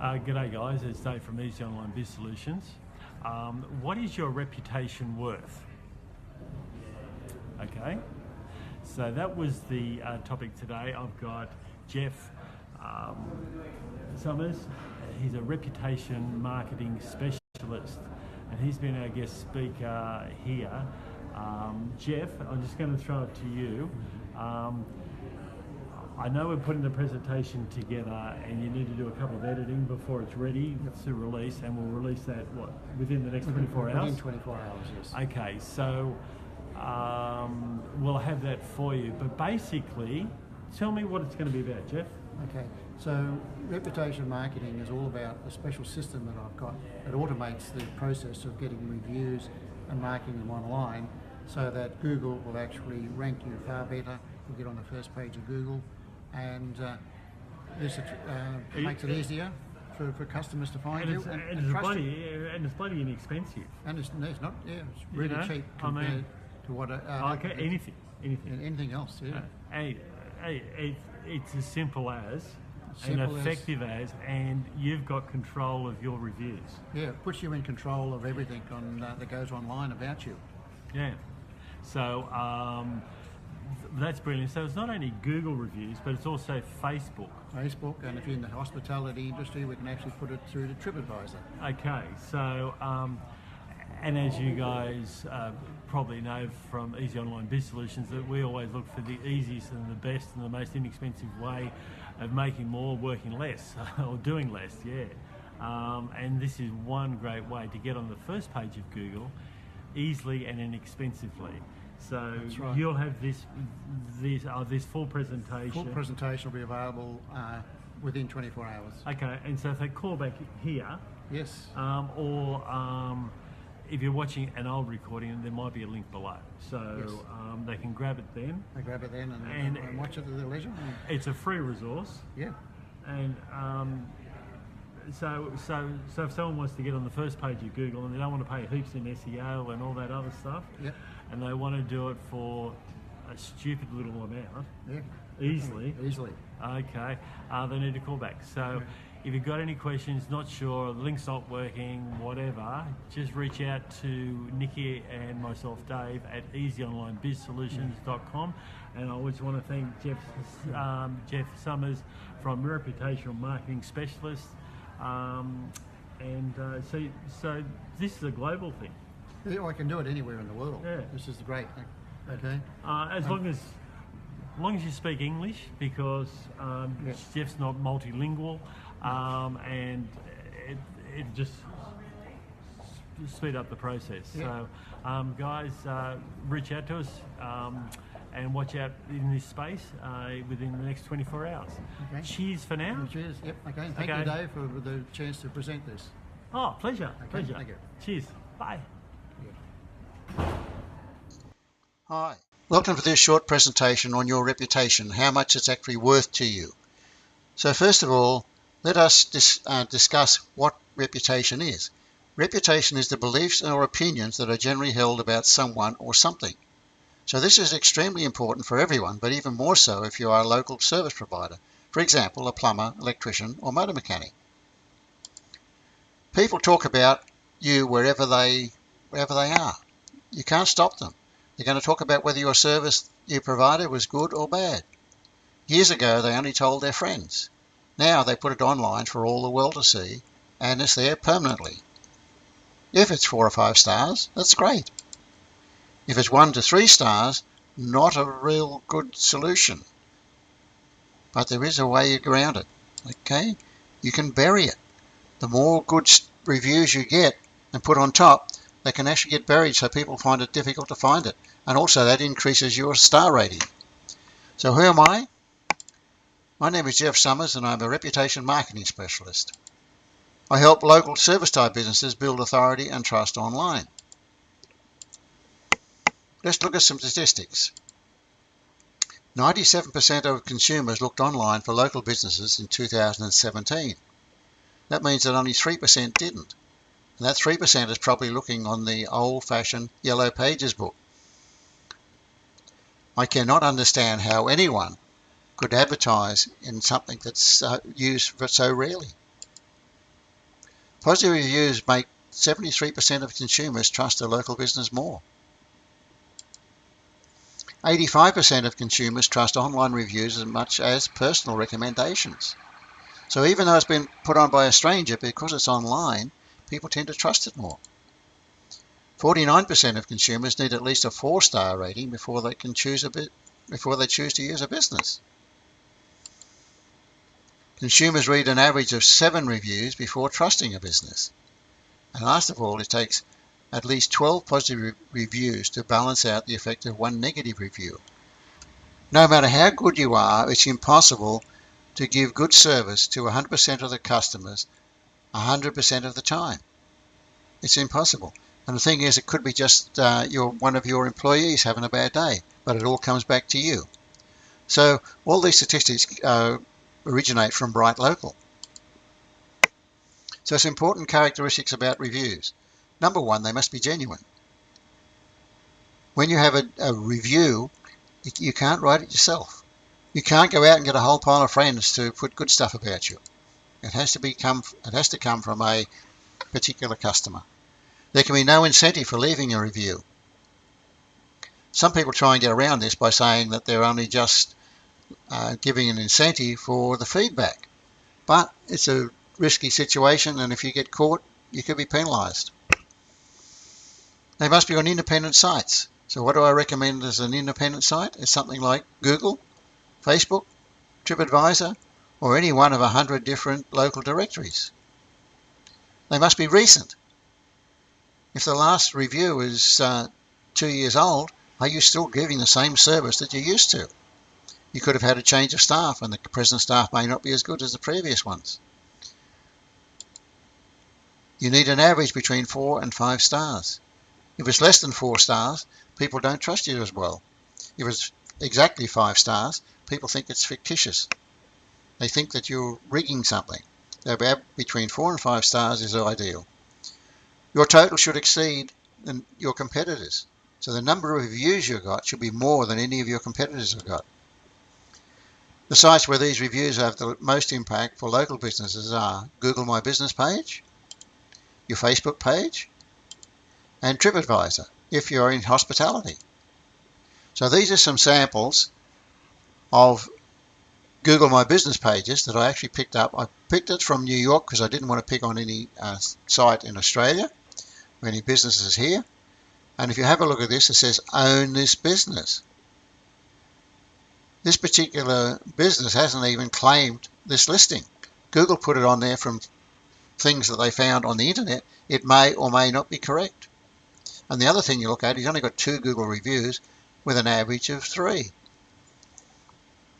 G'day guys, it's Dave from Easy Online Biz Solutions. What is your reputation worth? Okay, so that was the topic today. I've got Jeff Summers. He's a reputation marketing specialist and he's been our guest speaker here. Jeff, I'm just going to throw it to you. I know we're putting the presentation together and you need to do a couple of editing before it's ready to release, and we'll release that, within the next 24 hours? Within 24 hours, yes. Okay, so we'll have that for you. But basically, tell me what it's going to be about, Jeff. Okay, so reputation marketing is all about a special system that I've got that automates the process of getting reviews and marking them online so that Google will actually rank you far better. You'll get on the first page of Google, and this makes it easier for customers to find you and trust you. And it's bloody inexpensive. And it's not, it's really cheap compared to what anything else. Yeah. It's as simple as, and effective as, and you've got control of your reviews. Yeah, it puts you in control of everything that goes online about you. Yeah. So that's brilliant. So it's not only Google reviews, but it's also Facebook. Facebook, and if you're in the hospitality industry, we can actually put it through to TripAdvisor. Okay, so and as you guys probably know from Easy Online Biz Solutions, that we always look for the easiest and the best and the most inexpensive way of making more, working less, or doing less, and this is one great way to get on the first page of Google easily and inexpensively. So right. You'll have this full presentation. Full presentation will be available within 24 hours. Okay, and so if they call back here, yes, or if you're watching an old recording, there might be a link below, so yes. They can grab it then. They grab it then and watch it at their leisure. It's a free resource. Yeah, and so if someone wants to get on the first page of Google and they don't want to pay heaps in SEO and all that other stuff, yep. and they want to do it for a stupid little amount, easily, okay, they need to call back. So if you've got any questions, not sure, the link's not working, whatever, just reach out to Nikki and myself, Dave, at easyonlinebizsolutions.com. And I just want to thank Jeff Summers from Reputational Marketing Specialist. So this is a global thing. Yeah, I can do it anywhere in the world. Yeah. This is the great thing. Okay. As long as you speak English, because Jeff's not multilingual, and it just speed up the process. Yeah. So guys, reach out to us and watch out in this space within the next 24 hours. Okay. Cheers for now. Cheers. Yep. Okay. Thank you, Dave, for the chance to present this. Oh, pleasure. Okay. Pleasure. Thank you. Cheers. Bye. Hi. Welcome to this short presentation on your reputation, how much it's actually worth to you. So first of all, let us discuss what reputation is. Reputation is the beliefs or opinions that are generally held about someone or something. So this is extremely important for everyone, but even more so if you are a local service provider. For example, a plumber, electrician, or motor mechanic. People talk about you wherever they are. You can't stop them. They're going to talk about whether your service you provided was good or bad. Years ago, they only told their friends. Now they put it online for all the world to see, and it's there permanently. If it's 4 or 5 stars, that's great. If it's 1 to 3 stars, not a real good solution. But there is a way around it, okay? You can bury it. The more good reviews you get and put on top, they can actually get buried so people find it difficult to find it. And also that increases your star rating. So who am I? My name is Jeff Summers and I'm a reputation marketing specialist. I help local service type businesses build authority and trust online. Let's look at some statistics. 97% of consumers looked online for local businesses in 2017. That means that only 3% didn't. And that 3% is probably looking on the old-fashioned Yellow Pages book. I cannot understand how anyone could advertise in something that's used so rarely. Positive reviews make 73% of consumers trust their local business more. 85% of consumers trust online reviews as much as personal recommendations. So even though it's been put on by a stranger, because it's online, people tend to trust it more. 49% of consumers need at least a 4-star rating before they choose to use a business. Consumers read an average of 7 reviews before trusting a business. And last of all, it takes at least 12 positive reviews to balance out the effect of 1 negative review. No matter how good you are, it's impossible to give good service to 100% of the customers 100% of the time. It's impossible. And the thing is, it could be just one of your employees having a bad day, but it all comes back to you. So all these statistics originate from Bright Local. So some important characteristics about reviews. Number one, they must be genuine. When you have a review, you can't write it yourself. You can't go out and get a whole pile of friends to put good stuff about you. It has to come from a particular customer. There can be no incentive for leaving a review. Some people try and get around this by saying that they're only just giving an incentive for the feedback. But it's a risky situation, and if you get caught, you could be penalised. They must be on independent sites. So what do I recommend as an independent site? It's something like Google, Facebook, TripAdvisor, or any one of 100 different local directories. They must be recent. If the last review is 2 years old, are you still giving the same service that you used to? You could have had a change of staff, and the present staff may not be as good as the previous ones. You need an average between 4 and 5 stars. If it's less than 4 stars, people don't trust you as well. If it's exactly 5 stars, people think it's fictitious. They think that you're rigging something. So between 4 and 5 stars is ideal. Your total should exceed your competitors. So the number of reviews you've got should be more than any of your competitors have got. The sites where these reviews have the most impact for local businesses are Google My Business page, your Facebook page, and TripAdvisor if you're in hospitality. So these are some samples of Google My Business pages that I actually picked up. I picked it from New York because I didn't want to pick on any site in Australia or any businesses here. And if you have a look at this, it says own this business. This particular business hasn't even claimed this listing. Google put it on there from things that they found on the internet. It may or may not be correct. And the other thing you look at, he's only got 2 Google reviews with an average of 3.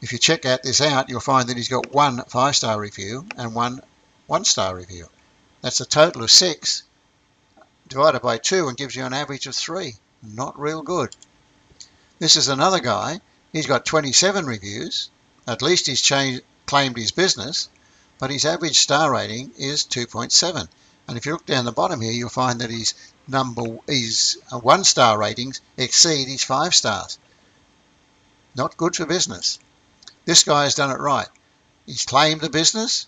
If you check this out, you'll find that he's got 1 5-star review and 1 1-star review. That's a total of 6 divided by 2 and gives you an average of 3. Not real good. This is another guy. He's got 27 reviews. At least he's claimed his business, but his average star rating is 2.7. And if you look down the bottom here, you'll find that his 1-star ratings exceed his 5 stars. Not good for business. This guy has done it right. He's claimed the business,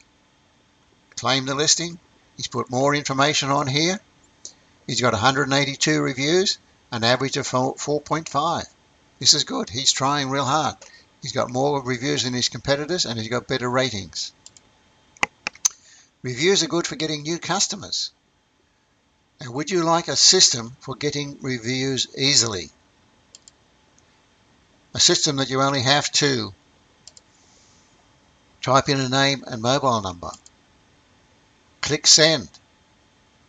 claimed the listing. He's put more information on here. He's got 182 reviews, an average of 4.5. This is good. He's trying real hard. He's got more reviews than his competitors, and he's got better ratings. Reviews are good for getting new customers. Now, would you like a system for getting reviews easily? A system that you only have to type in a name and mobile number. Click send.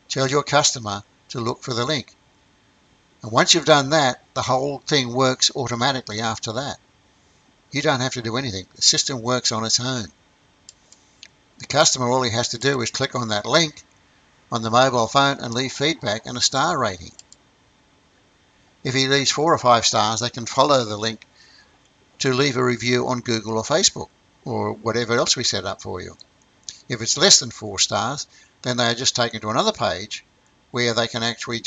Tell your customer to look for the link. And once you've done that, the whole thing works automatically after that. You don't have to do anything. The system works on its own. The customer, all he has to do is click on that link on the mobile phone and leave feedback and a star rating. If he leaves 4 or 5 stars, they can follow the link to leave a review on Google or Facebook or whatever else we set up for you. If it's less than 4 stars, then they are just taken to another page where they can actually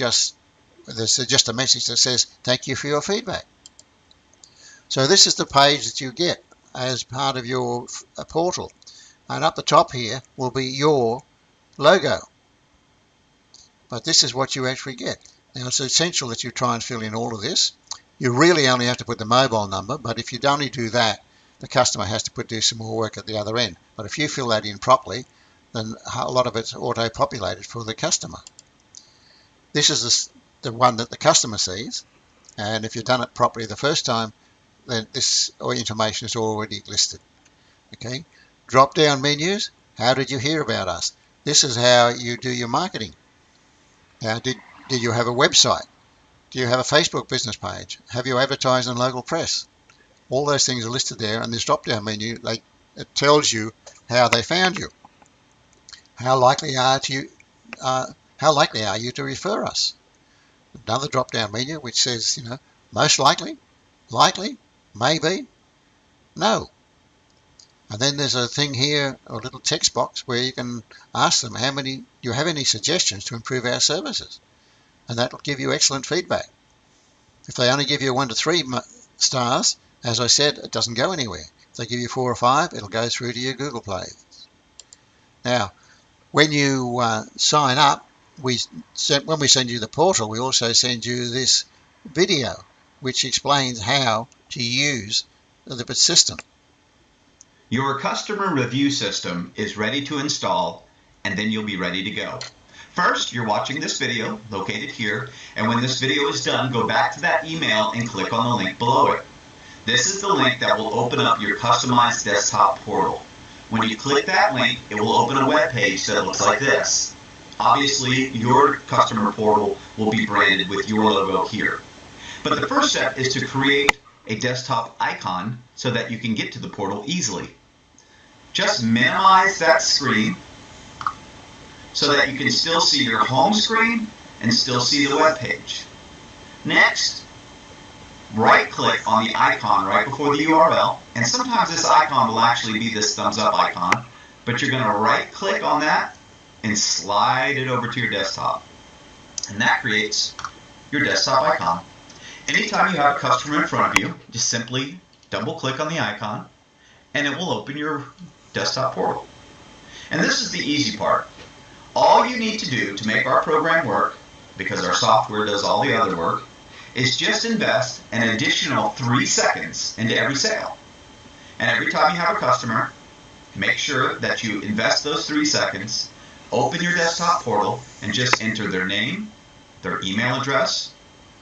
there's just a message that says, thank you for your feedback. So this is the page that you get as part of your portal. And up the top here will be your logo. but this is what you actually get. Now, it's essential that you try and fill in all of this. You really only have to put the mobile number, but if you only do that, the customer has to do some more work at the other end. But if you fill that in properly, then a lot of it's auto-populated for the customer. This is the one that the customer sees, and if you've done it properly the first time, then this information is already listed. Okay, drop-down menus. How did you hear about us? This is how you do your marketing. Now, did you have a website? Do you have a Facebook business page? Have you advertised in local press? All those things are listed there, and this drop-down menu, it tells you how they found you. How likely are you to refer us? Another drop-down menu which says, most likely, maybe, no. And then there's a thing here, a little text box where you can ask them do you have any suggestions to improve our services? And that will give you excellent feedback. If they only give you 1 to 3 stars, as I said, it doesn't go anywhere. If they give you 4 or 5, it'll go through to your Google Play. Now, when you sign up, when we send you the portal, we also send you this video which explains how to use the system. Your customer review system is ready to install, and then you'll be ready to go. First, you're watching this video located here, and when this video is done, go back to that email and click on the link below it. This is the link that will open up your customized desktop portal. When you click that link, it will open a web page that looks like this. Obviously, your customer portal will be branded with your logo here. But the first step is to create a desktop icon so that you can get to the portal easily. Just minimize that screen so that you can still see your home screen and still see the web page. Next, right-click on the icon right before the URL, and sometimes this icon will actually be this thumbs up icon, but you're going to right-click on that and slide it over to your desktop. And that creates your desktop icon. Anytime you have a customer in front of you, just simply double-click on the icon, and it will open your desktop portal. And this is the easy part. All you need to do to make our program work, because our software does all the other work, is just invest an additional 3 seconds into every sale. And every time you have a customer, make sure that you invest those 3 seconds, open your desktop portal, and just enter their name, their email address,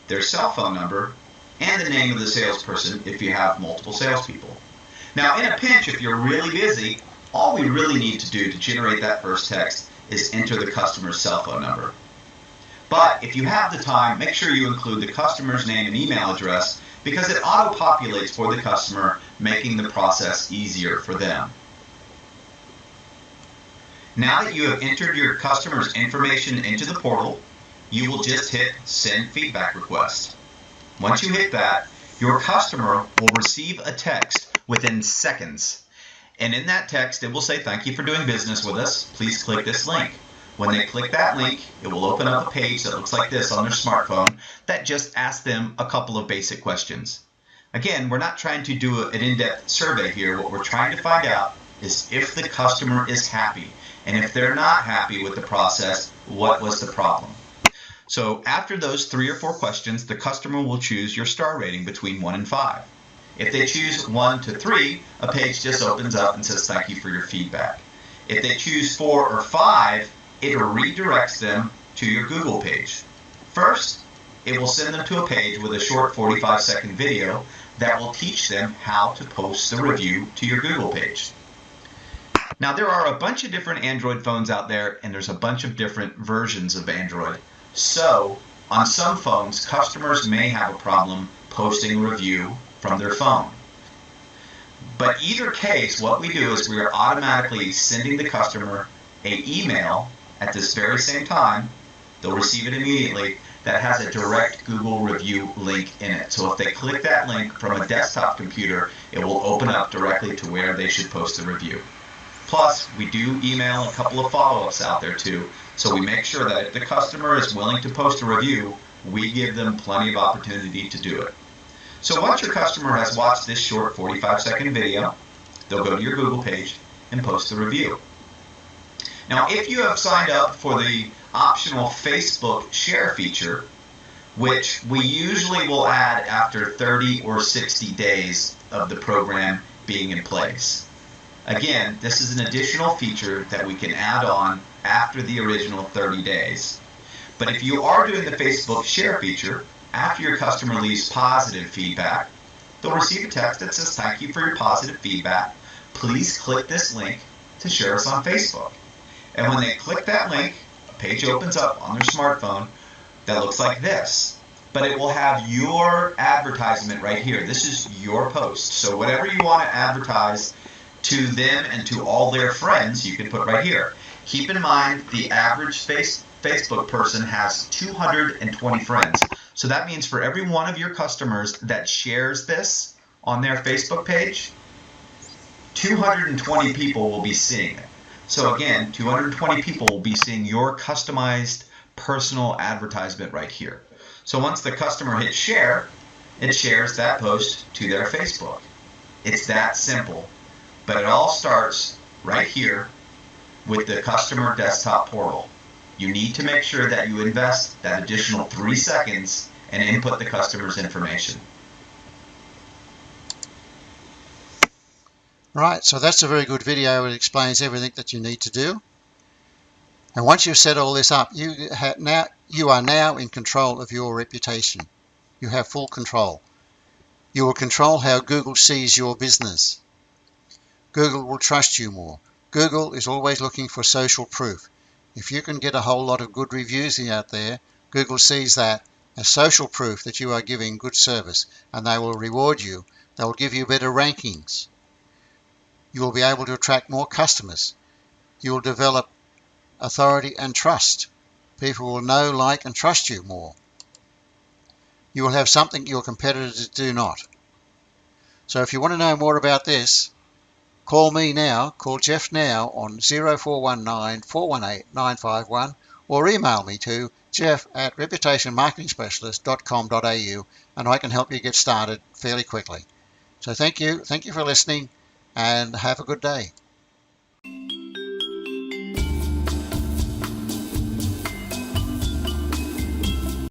their cell phone number, and the name of the salesperson if you have multiple salespeople. Now, in a pinch, if you're really busy, all we really need to do to generate that first text is enter the customer's cell phone number. But if you have the time, make sure you include the customer's name and email address because it auto-populates for the customer, making the process easier for them. Now that you have entered your customer's information into the portal, you will just hit Send Feedback Request. Once you hit that, your customer will receive a text within seconds. And in that text, it will say, "Thank you for doing business with us. Please click this link." When they click that link, it will open up a page that looks like this on their smartphone that just asks them a couple of basic questions. Again, we're not trying to do an in-depth survey here. What we're trying to find out is if the customer is happy. And if they're not happy with the process, what was the problem? So after those 3 or 4 questions, the customer will choose your star rating between 1 and 5. If they choose 1 to 3, a page just opens up and says, "Thank you for your feedback." If they choose 4 or 5, it redirects them to your Google page. First, it will send them to a page with a short 45-second video that will teach them how to post the review to your Google page. Now, there are a bunch of different Android phones out there, and there's a bunch of different versions of Android. So, on some phones, customers may have a problem posting a review from their phone. But either case, what we do is we are automatically sending the customer an email at this very same time. They'll receive it immediately that has a direct Google review link in it. So if they click that link from a desktop computer, it will open up directly to where they should post the review. Plus, we do email a couple of follow-ups out there too, so we make sure that if the customer is willing to post a review, we give them plenty of opportunity to do it. So once your customer has watched this short 45-second video, they'll go to your Google page and post the review. Now, if you have signed up for the optional Facebook share feature, which we usually will add after 30 or 60 days of the program being in place. Again, this is an additional feature that we can add on after the original 30 days. But if you are doing the Facebook share feature, after your customer leaves positive feedback, they'll receive a text that says, "Thank you for your positive feedback. Please click this link to share us on Facebook." And when they click that link, a page opens up on their smartphone that looks like this. But it will have your advertisement right here. This is your post. So whatever you want to advertise to them and to all their friends, you can put right here. Keep in mind, the average Facebook person has 220 friends. So that means for every one of your customers that shares this on their Facebook page, 220 people will be seeing it. So again, 220 people will be seeing your customized personal advertisement right here. So once the customer hits share, it shares that post to their Facebook. It's that simple. But it all starts right here with the customer desktop portal. You need to make sure that you invest that additional 3 seconds and input the customer's information. Right, so that's a very good video. It explains everything that you need to do. And once you've set all this up, you are now in control of your reputation. You have full control. You will control how Google sees your business. Google will trust you more. Google is always looking for social proof. If you can get a whole lot of good reviews out there, Google sees that as social proof that you are giving good service, and they will reward you. They will give you better rankings. You will be able to attract more customers. You will develop authority and trust. People will know, like, and trust you more. You will have something your competitors do not. So if you want to know more about this, call me now, call Jeff now on 0419 418 951 or email me to jeff@reputationmarketingspecialist.com.au and I can help you get started fairly quickly. So thank you for listening and have a good day.